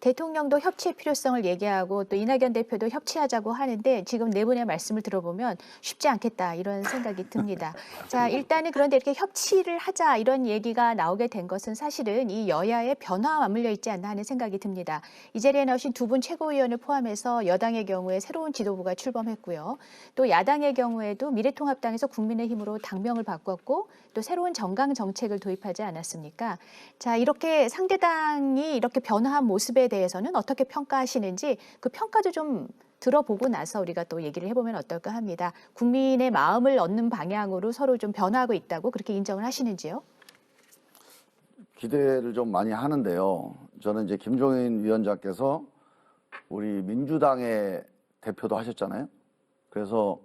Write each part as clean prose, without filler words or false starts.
대통령도 협치의 필요성을 얘기하고 또 이낙연 대표도 협치하자고 하는데 지금 네 분의 말씀을 들어보면 쉽지 않겠다 이런 생각이 듭니다. 자, 일단은 그런데 이렇게 협치를 하자 이런 얘기가 나오게 된 것은 사실은 이 여야의 변화와 맞물려 있지 않나 하는 생각이 듭니다. 이 자리에 나오신 두 분 최고위원을 포함해서 여당의 경우에 새로운 지도부가 출범했고요. 또 야당의 경우에도 미래통합당에서 국민의힘으로 당명을 바꿨고 또 새로운 정강 정책을 도입하지 않았습니까? 자, 이렇게 상대당이 이렇게 변화한 모습에 대해서는 어떻게 평가하시는지 그 평가도 좀 들어보고 나서 우리가 또 얘기를 해보면 어떨까 합니다. 국민의 마음을 얻는 방향으로 서로 좀 변화하고 있다고 그렇게 인정을 하시는지요? 기대를 좀 많이 하는데요. 저는 이제 김종인 위원장께서 우리 민주당의 대표도 하셨잖아요. 그래서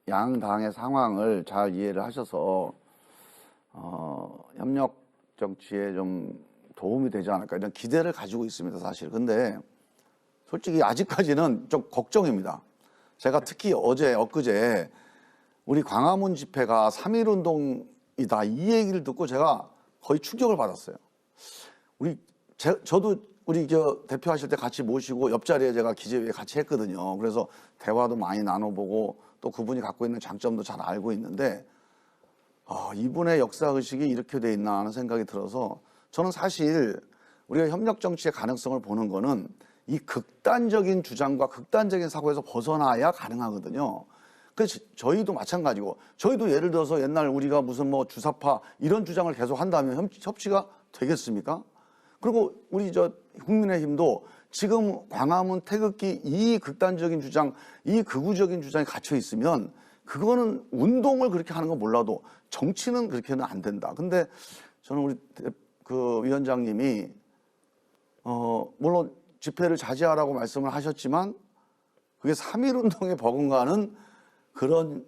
양 당의 상황을 잘 이해를 하셔서 협력 정치에 좀 도움이 되지 않을까 이런 기대를 가지고 있습니다, 사실. 근데 솔직히 아직까지는 좀 걱정입니다. 제가 특히 엊그제 우리 광화문 집회가 3.1운동이다 이 얘기를 듣고 제가 거의 충격을 받았어요. 저도 우리 대표하실 때 같이 모시고 옆자리에 제가 기재위에 같이 했거든요. 그래서 대화도 많이 나눠보고 또 그분이 갖고 있는 장점도 잘 알고 있는데 이분의 역사의식이 이렇게 돼 있나 하는 생각이 들어서 저는 사실 우리가 협력 정치의 가능성을 보는 거는 이 극단적인 주장과 극단적인 사고에서 벗어나야 가능하거든요. 그래서 저희도 마찬가지고 저희도 예를 들어서 옛날 우리가 무슨 뭐 주사파 이런 주장을 계속 한다면 협치가 되겠습니까? 그리고 우리 국민의힘도 지금 광화문 태극기 이 극단적인 주장, 이 극우적인 주장이 갇혀 있으면 그거는 운동을 그렇게 하는 건 몰라도 정치는 그렇게는 안 된다. 근데 저는 우리 위원장님이 물론 집회를 자제하라고 말씀을 하셨지만 그게 3.1운동에 버금가는 그런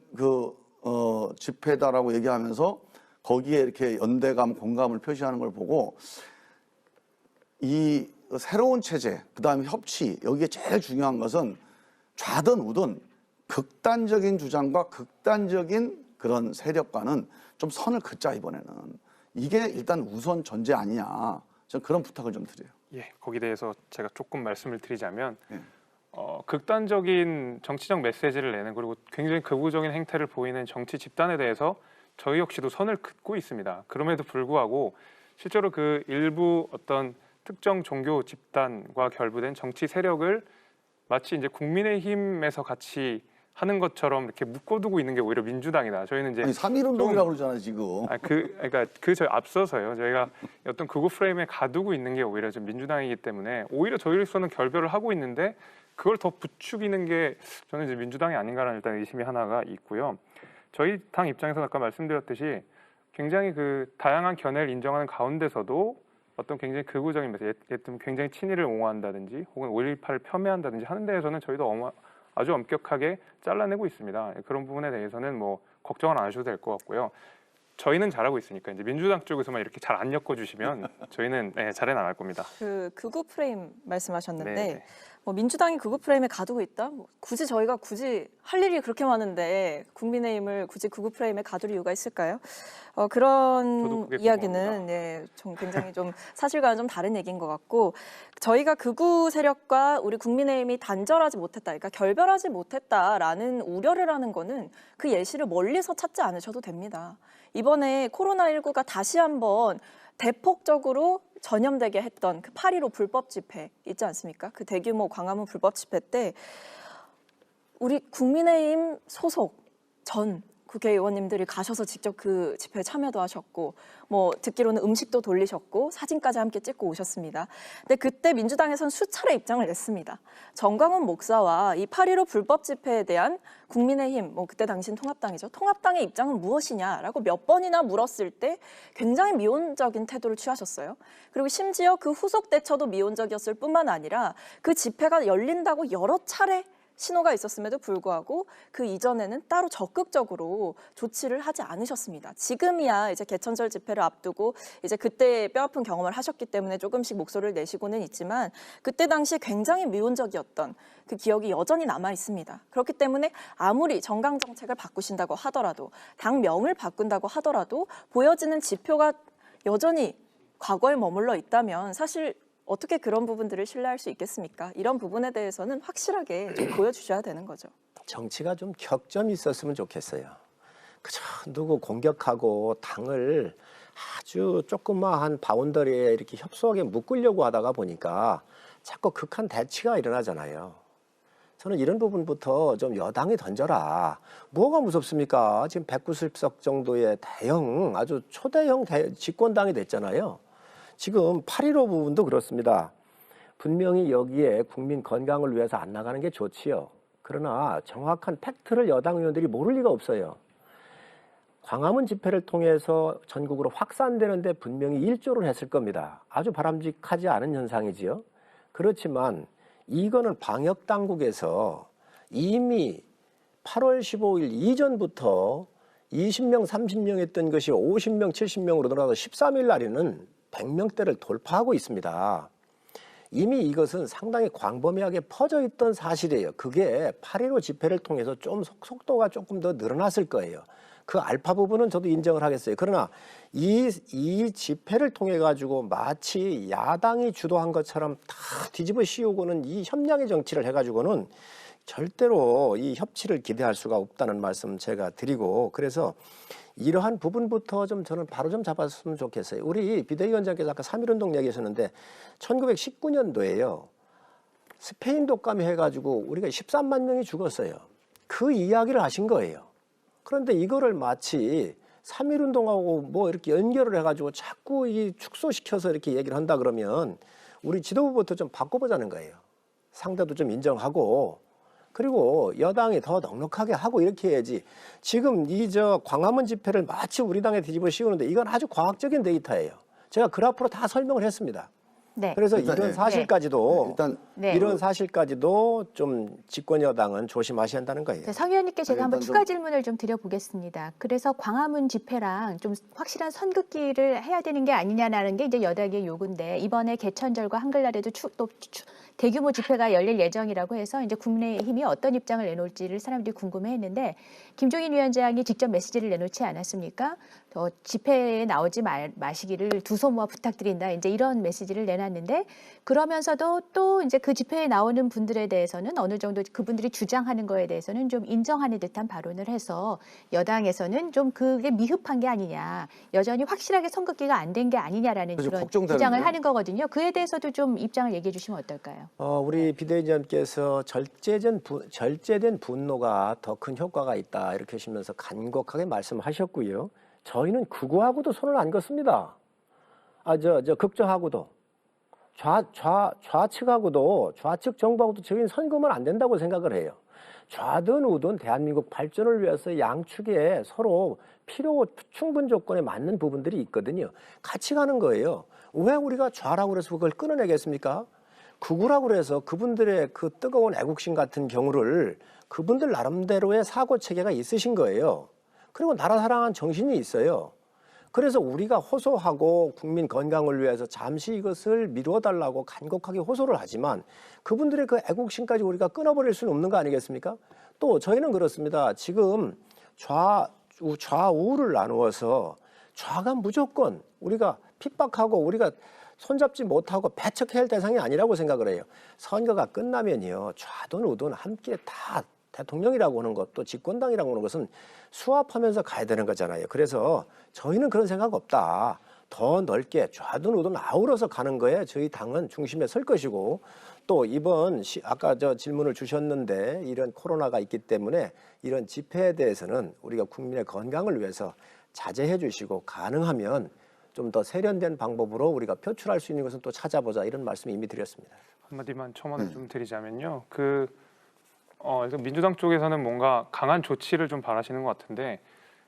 집회다라고 얘기하면서 거기에 이렇게 연대감, 공감을 표시하는 걸 보고 이 새로운 체제, 그다음에 협치 여기에 제일 중요한 것은 좌든 우든 극단적인 주장과 극단적인 그런 세력과는 좀 선을 긋자 이번에는. 이게 일단 우선 전제 아니냐. 저는 그런 부탁을 좀 드려요. 예, 거기에 대해서 제가 조금 말씀을 드리자면 예. 극단적인 정치적 메시지를 내는 그리고 굉장히 극우적인 행태를 보이는 정치 집단에 대해서 저희 역시도 선을 긋고 있습니다. 그럼에도 불구하고 실제로 그 일부 어떤 특정 종교 집단과 결부된 정치 세력을 마치 이제 국민의힘에서 같이 하는 것처럼 이렇게 묶어두고 있는 게 오히려 민주당이다. 저희는 이제 3.1운동이라고 그러잖아요 지금. 그러니까 저희 앞서서요. 저희가 어떤 극우 프레임에 가두고 있는 게 오히려 좀 민주당이기 때문에 오히려 저희로서는 결별을 하고 있는데 그걸 더 부추기는 게 저는 이제 민주당이 아닌가라는 일단 의심이 하나가 있고요. 저희 당 입장에서 아까 말씀드렸듯이 굉장히 그 다양한 견해를 인정하는 가운데서도 어떤 굉장히 극우적인 메시지, 굉장히 친일을 옹호한다든지 혹은 5.18을 폄훼한다든지 하는 데에서는 저희도 아주 엄격하게 잘라내고 있습니다. 그런 부분에 대해서는 뭐 걱정은 안 하셔도 될 것 같고요. 저희는 잘하고 있으니까 이제 민주당 쪽에서만 이렇게 잘 안 엮어주시면 저희는 잘해 나갈 겁니다. 그 극우 프레임 말씀하셨는데 네. 뭐 민주당이 극우 프레임에 가두고 있다? 뭐 굳이 저희가 할 일이 그렇게 많은데 국민의힘을 굳이 극우 프레임에 가둘 이유가 있을까요? 그런 이야기는 좀 굉장히 좀 사실과는 좀 다른 얘기인 것 같고 저희가 극우 세력과 우리 국민의힘이 단절하지 못했다, 그러니까 결별하지 못했다라는 우려를 하는 거는 그 예시를 멀리서 찾지 않으셔도 됩니다. 이번에 코로나19가 다시 한번 대폭적으로 전염되게 했던 그 8.15 불법 집회 있지 않습니까? 그 대규모 광화문 불법 집회 때 우리 국민의힘 소속 전 국회의원님들이 가셔서 직접 그 집회에 참여도 하셨고 뭐 듣기로는 음식도 돌리셨고 사진까지 함께 찍고 오셨습니다. 근데 그때 민주당에서는 수차례 입장을 냈습니다. 정광훈 목사와 이 8.15 불법 집회에 대한 국민의힘, 뭐 그때 당시는 통합당이죠. 통합당의 입장은 무엇이냐라고 몇 번이나 물었을 때 굉장히 미온적인 태도를 취하셨어요. 그리고 심지어 그 후속 대처도 미온적이었을 뿐만 아니라 그 집회가 열린다고 여러 차례 신호가 있었음에도 불구하고 그 이전에는 따로 적극적으로 조치를 하지 않으셨습니다. 지금이야 이제 개천절 집회를 앞두고 이제 그때 뼈아픈 경험을 하셨기 때문에 조금씩 목소리를 내시고는 있지만 그때 당시에 굉장히 미온적이었던 그 기억이 여전히 남아 있습니다. 그렇기 때문에 아무리 정강 정책을 바꾸신다고 하더라도 당명을 바꾼다고 하더라도 보여지는 지표가 여전히 과거에 머물러 있다면 사실 어떻게 그런 부분들을 신뢰할 수 있겠습니까? 이런 부분에 대해서는 확실하게 좀 보여주셔야 되는 거죠. 정치가 좀 격점이 있었으면 좋겠어요. 그저 누구 공격하고 당을 아주 조그마한 바운더리에 이렇게 협소하게 묶으려고 하다가 보니까 자꾸 극한 대치가 일어나잖아요. 저는 이런 부분부터 좀 여당이 던져라. 뭐가 무섭습니까? 지금 190석 정도의 대형, 아주 초대형 집권당이 됐잖아요. 지금 8.15 부분도 그렇습니다. 분명히 여기에 국민 건강을 위해서 안 나가는 게 좋지요. 그러나 정확한 팩트를 여당 의원들이 모를 리가 없어요. 광화문 집회를 통해서 전국으로 확산되는데 분명히 일조를 했을 겁니다. 아주 바람직하지 않은 현상이지요. 그렇지만 이거는 방역당국에서 이미 8월 15일 이전부터 20명, 30명 했던 것이 50명, 70명으로 늘어나서 13일 날에는 100명대를 돌파하고 있습니다. 이미 이것은 상당히 광범위하게 퍼져 있던 사실이에요. 그게 8.15 집회를 통해서 좀 속도가 조금 더 늘어났을 거예요. 그 알파 부분은 저도 인정을 하겠어요. 그러나 이 집회를 통해 가지고 마치 야당이 주도한 것처럼 다 뒤집어 씌우고는 이 협량의 정치를 해가지고는 절대로 이 협치를 기대할 수가 없다는 말씀 제가 드리고, 그래서 이러한 부분부터 좀 저는 바로 좀 잡았으면 좋겠어요. 우리 비대위원장께서 아까 3.1운동 얘기하셨는데 1919년도에요. 스페인 독감이 해가지고 우리가 13만 명이 죽었어요. 그 이야기를 하신 거예요. 그런데 이거를 마치 3.1운동하고 뭐 이렇게 연결을 해가지고 자꾸 이 축소시켜서 이렇게 얘기를 한다 그러면 우리 지도부부터 좀 바꿔보자는 거예요. 상대도 좀 인정하고, 그리고 여당이 더 넉넉하게 하고 이렇게 해야지. 지금 광화문 집회를 마치 우리 당에 뒤집어 씌우는데 이건 아주 과학적인 데이터예요. 제가 그래프로 다 설명을 했습니다. 네. 그래서 일단, 이런 네. 사실까지도 일단 네. 이런 사실까지도 좀 집권 여당은 조심하셔야 한다는 거예요. 네, 성 의원님께 제가 한번 일단 추가 질문을 좀 드려보겠습니다. 그래서 광화문 집회랑 좀 확실한 선긋기를 해야 되는 게 아니냐라는 게 이제 여당의 요구인데, 이번에 개천절과 한글날에도 대규모 집회가 열릴 예정이라고 해서 이제 국민의힘이 어떤 입장을 내놓을지를 사람들이 궁금해했는데, 김종인 위원장이 직접 메시지를 내놓지 않았습니까? 집회에 나오지 마시기를 두 손 모아 부탁드린다, 이제 이런 메시지를 내놨는데, 그러면서도 또 이제 그 집회에 나오는 분들에 대해서는 어느 정도 그분들이 주장하는 거에 대해서는 좀 인정하는 듯한 발언을 해서 여당에서는 좀 그게 미흡한 게 아니냐, 여전히 확실하게 선긋기가 안 된 게 아니냐라는 그래서 그런 걱정되는데요. 주장을 하는 거거든요. 그에 대해서도 좀 입장을 얘기해 주시면 어떨까요? 우리 비대위원장께서 절제된 분노가 더 큰 효과가 있다 이렇게 하시면서 간곡하게 말씀하셨고요. 저희는 그거하고도 손을 안 걷습니다. 극정하고도 좌측하고도, 좌측 정부하고도 저희는 선거면 안 된다고 생각을 해요. 좌든 우든 대한민국 발전을 위해서 양측에 서로 필요 충분 조건에 맞는 부분들이 있거든요. 같이 가는 거예요. 왜 우리가 좌라고 그래서 그걸 끊어내겠습니까? 극우라고 그래서 그분들의 그 뜨거운 애국심 같은 경우를 그분들 나름대로의 사고 체계가 있으신 거예요. 그리고 나라 사랑하는 정신이 있어요. 그래서 우리가 호소하고 국민 건강을 위해서 잠시 이것을 미루어달라고 간곡하게 호소를 하지만 그분들의 그 애국심까지 우리가 끊어버릴 수는 없는 거 아니겠습니까? 또 저희는 그렇습니다. 지금 좌우를 나누어서 좌가 무조건 우리가 핍박하고 우리가 손잡지 못하고 배척해야 할 대상이 아니라고 생각을 해요. 선거가 끝나면요, 좌든 우든 함께 다 대통령이라고 하는 것, 또 집권당이라고 하는 것은 수합하면서 가야 되는 거잖아요. 그래서 저희는 그런 생각 없다. 더 넓게 좌든 우든 아우러서 가는 거에 저희 당은 중심에 설 것이고, 또 이번 아까 질문을 주셨는데 이런 코로나가 있기 때문에 이런 집회에 대해서는 우리가 국민의 건강을 위해서 자제해 주시고, 가능하면 좀 더 세련된 방법으로 우리가 표출할 수 있는 것은 또 찾아보자, 이런 말씀 이미 드렸습니다. 한마디만 첨언을 좀 드리자면요. 일단 민주당 쪽에서는 뭔가 강한 조치를 좀 바라시는 것 같은데,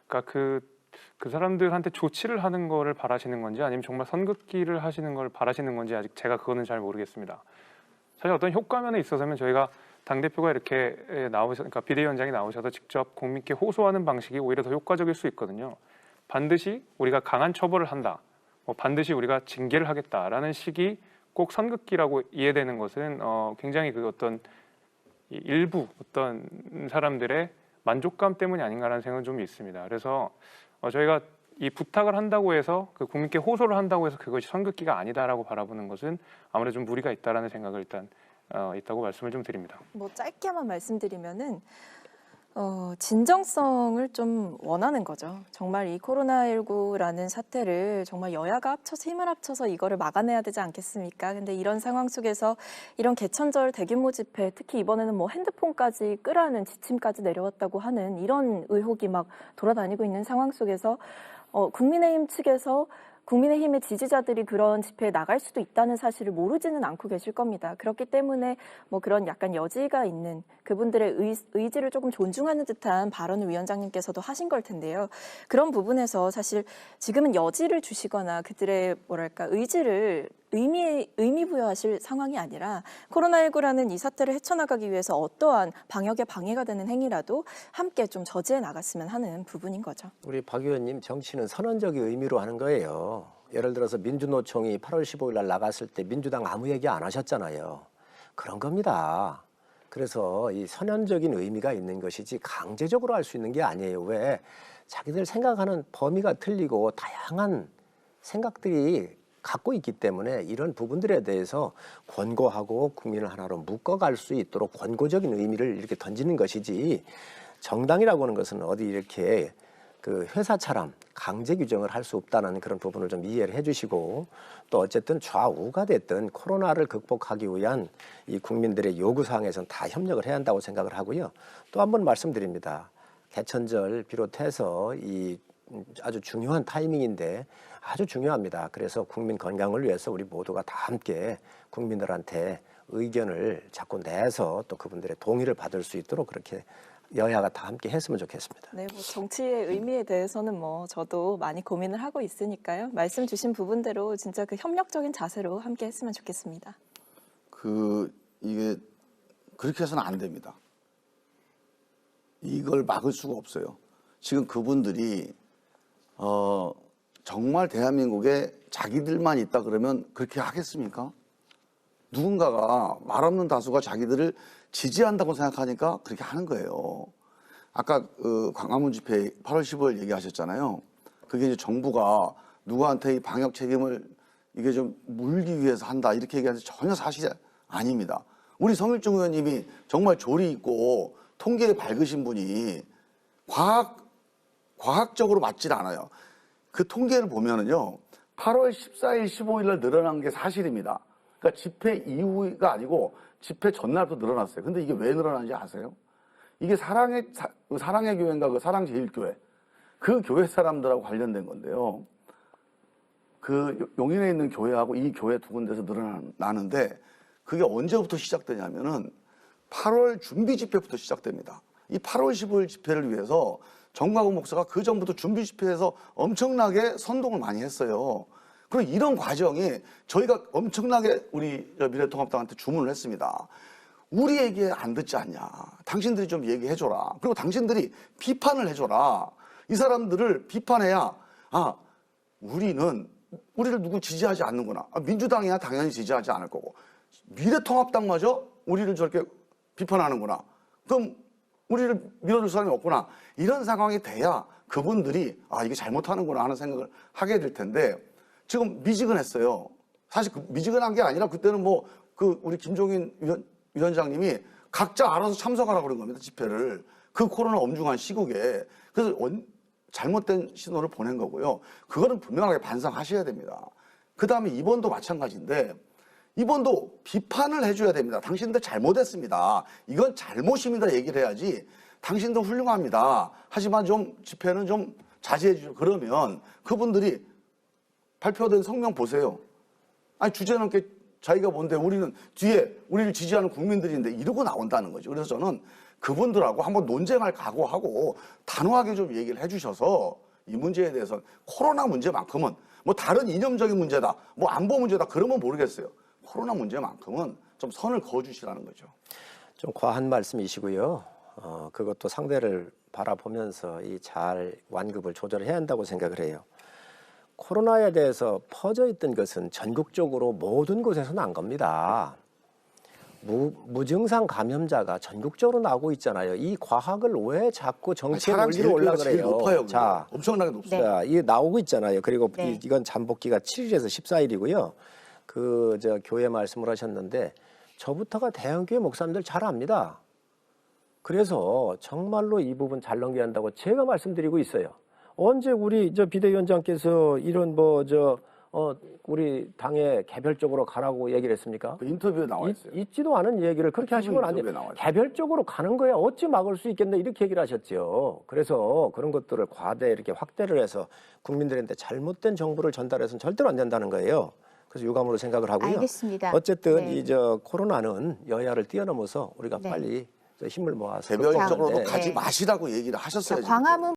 그러니까 그 사람들한테 조치를 하는 거를 바라시는 건지 아니면 정말 선긋기를 하시는 걸 바라시는 건지 아직 제가 그거는 잘 모르겠습니다. 사실 어떤 효과면에 있어서는 저희가 당대표가 이렇게 그러니까 비대위원장이 나오셔서 직접 국민께 호소하는 방식이 오히려 더 효과적일 수 있거든요. 반드시 우리가 강한 처벌을 한다, 반드시 우리가 징계를 하겠다라는 식이 꼭 선긋기라고 이해되는 것은 굉장히 그 어떤 일부 어떤 사람들의 만족감 때문이 아닌가라는 생각은 좀 있습니다. 그래서 저희가 이 부탁을 한다고 해서 그 국민께 호소를 한다고 해서 그것이 선긋기가 아니다라고 바라보는 것은 아무래도 좀 무리가 있다라는 생각을 일단 있다고 말씀을 좀 드립니다. 뭐 짧게만 말씀드리면은 진정성을 좀 원하는 거죠. 정말 이 코로나19라는 사태를 정말 여야가 합쳐서 힘을 합쳐서 이거를 막아내야 되지 않겠습니까? 근데 이런 상황 속에서 이런 개천절 대규모 집회, 특히 이번에는 뭐 핸드폰까지 끄라는 지침까지 내려왔다고 하는 이런 의혹이 막 돌아다니고 있는 상황 속에서 국민의힘 측에서 국민의힘의 지지자들이 그런 집회에 나갈 수도 있다는 사실을 모르지는 않고 계실 겁니다. 그렇기 때문에 뭐 그런 약간 여지가 있는 그분들의 의지를 조금 존중하는 듯한 발언을 위원장님께서도 하신 걸 텐데요. 그런 부분에서 사실 지금은 여지를 주시거나 그들의 뭐랄까 의지를 의미 부여하실 상황이 아니라 코로나19라는 이 사태를 헤쳐나가기 위해서 어떠한 방역에 방해가 되는 행위라도 함께 좀 저지해 나갔으면 하는 부분인 거죠. 우리 박 의원님, 정치는 선언적인 의미로 하는 거예요. 예를 들어서 민주노총이 8월 15일 날 나갔을 때 민주당 아무 얘기 안 하셨잖아요. 그런 겁니다. 그래서 이 선언적인 의미가 있는 것이지 강제적으로 할 수 있는 게 아니에요. 왜? 자기들 생각하는 범위가 틀리고 다양한 생각들이 갖고 있기 때문에 이런 부분들에 대해서 권고하고 국민을 하나로 묶어갈 수 있도록 권고적인 의미를 이렇게 던지는 것이지, 정당이라고 하는 것은 어디 이렇게 그 회사처럼 강제 규정을 할 수 없다는 그런 부분을 좀 이해를 해주시고, 또 어쨌든 좌우가 됐든 코로나를 극복하기 위한 이 국민들의 요구사항에서는 다 협력을 해야 한다고 생각을 하고요. 또 한 번 말씀드립니다. 개천절 비롯해서 이 아주 중요한 타이밍인데 아주 중요합니다. 그래서 국민 건강을 위해서 우리 모두가 다 함께 국민들한테 의견을 자꾸 내서 또 그분들의 동의를 받을 수 있도록 그렇게 여야가 다 함께 했으면 좋겠습니다. 네, 뭐 정치의 의미에 대해서는 뭐 저도 많이 고민을 하고 있으니까요. 말씀 주신 부분대로 진짜 그 협력적인 자세로 함께 했으면 좋겠습니다. 이게 그렇게 해서는 안 됩니다. 이걸 막을 수가 없어요. 지금 그분들이 정말 대한민국에 자기들만 있다 그러면 그렇게 하겠습니까? 누군가가 말 없는 다수가 자기들을 지지한다고 생각하니까 그렇게 하는 거예요. 아까 광화문 집회 8월 15일 얘기하셨잖아요. 그게 이제 정부가 누구한테 이 방역 책임을 이게 좀 물기 위해서 한다 이렇게 얘기하는데 전혀 사실이 아닙니다. 우리 성일종 의원님이 정말 조리 있고 통계에 밝으신 분이 과학적으로 맞질 않아요. 그 통계를 보면은요, 8월 14일, 15일 날 늘어난 게 사실입니다. 그러니까 집회 이후가 아니고 집회 전날부터 늘어났어요. 근데 이게 왜 늘어난지 아세요? 이게 사랑의 교회인가 그 사랑제일교회, 그 교회 사람들하고 관련된 건데요. 그 용인에 있는 교회하고 이 교회 두 군데서 늘어나는데 그게 언제부터 시작되냐면은 8월 준비 집회부터 시작됩니다. 이 8월 15일 집회를 위해서 정광훈 목사가 그 전부터 준비 집회에서 엄청나게 선동을 많이 했어요. 그리고 이런 과정이 저희가 엄청나게 우리 미래통합당한테 주문을 했습니다. 우리 얘기 안 듣지 않냐. 당신들이 좀 얘기해줘라. 그리고 당신들이 비판을 해줘라. 이 사람들을 비판해야 우리를 누구 지지하지 않는구나. 민주당이야 당연히 지지하지 않을 거고 미래통합당마저 우리를 저렇게 비판하는구나. 그럼 우리를 밀어줄 사람이 없구나. 이런 상황이 돼야 그분들이 이게 잘못하는구나 하는 생각을 하게 될 텐데 지금 미지근했어요. 사실 미지근한 게 아니라 그때는 우리 김종인 위원장님이 각자 알아서 참석하라고 그런 겁니다. 집회를. 그 코로나 엄중한 시국에. 그래서 잘못된 신호를 보낸 거고요. 그거는 분명하게 반성하셔야 됩니다. 그 다음에 이번도 마찬가지인데 이번도 비판을 해줘야 됩니다. 당신들 잘못했습니다. 이건 잘못입니다. 얘기를 해야지. 당신들 훌륭합니다. 하지만 좀 집회는 좀 자제해 주죠. 그러면 그분들이 발표된 성명 보세요. 주제는 자기가 뭔데 우리는 뒤에 우리를 지지하는 국민들인데 이러고 나온다는 거죠. 그래서 저는 그분들하고 한번 논쟁할 각오하고 단호하게 좀 얘기를 해주셔서 이 문제에 대해서 코로나 문제만큼은 다른 이념적인 문제다, 안보 문제다 그러면 모르겠어요. 코로나 문제만큼은 좀 선을 그어주시라는 거죠. 좀 과한 말씀이시고요. 그것도 상대를 바라보면서 잘 완급을 조절해야 한다고 생각을 해요. 코로나에 대해서 퍼져 있던 것은 전국적으로 모든 곳에서 난 겁니다. 무증상 감염자가 전국적으로 나오고 있잖아요. 이 과학을 왜 자꾸 정치의 사람 논리로 올라 제일 그래요? 높아요. 자, 엄청나게 높습니다. 자, 이게 나오고 있잖아요. 그리고 네. 이건 잠복기가 7일에서 14일이고요. 그 저 교회 말씀을 하셨는데 저부터가 대형교회 목사님들 잘 압니다. 그래서 정말로 이 부분 잘 넘겨야 한다고 제가 말씀드리고 있어요. 언제 우리 저 비대위원장께서 이런 우리 당에 개별적으로 가라고 얘기를 했습니까? 그 인터뷰에 나와 있어요. 있지도 않은 얘기를 그렇게 하시면 안 돼요. 인터뷰에 나와 있어요. 개별적으로 가는 거야 어찌 막을 수 있겠나 이렇게 얘기를 하셨죠. 그래서 그런 것들을 과대 이렇게 확대를 해서 국민들한테 잘못된 정보를 전달해서는 절대로 안 된다는 거예요. 그래서 유감으로 생각을 하고요. 알겠습니다. 어쨌든 네. 이 코로나는 여야를 뛰어넘어서 우리가 네. 빨리 힘을 모아서 개별적으로도 극복하는데 가지 네. 마시라고 얘기를 하셨어요. 광화문